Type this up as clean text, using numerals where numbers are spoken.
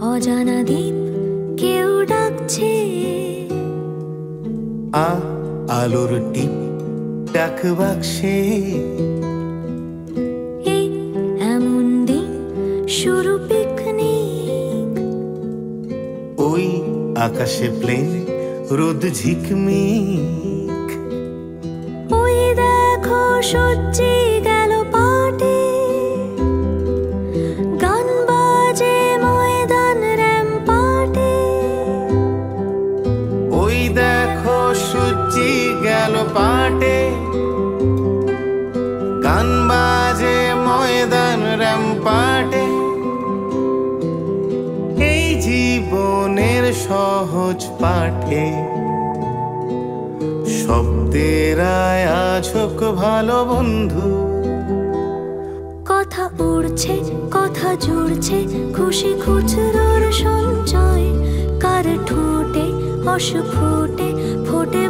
অজানা দ্বীপ কেউ ডাকছে। আলোর টিপ ডাক বাক্সে এই এমন দিন শুরু পিকনিক। ওই আকাশে প্লেন রোদ ঝিকমিক। ওই দেখো সজ্জি গেল পাটে, গান বাজে ময়দান র্যাম্পাটে। ওই দেখো সূর্যি গেল পাটে, গান বাজে ময়দান র্যাম্পাটে। এই জীবনের সহজ পাঠে শব্দের আয়োজক ভালো বন্ধু। কথা উড়ছে কথা জুড়ছে খুশি খুচরোর সঞ্চয়। কার ঠোঁটে অস্ফুটে ফোটে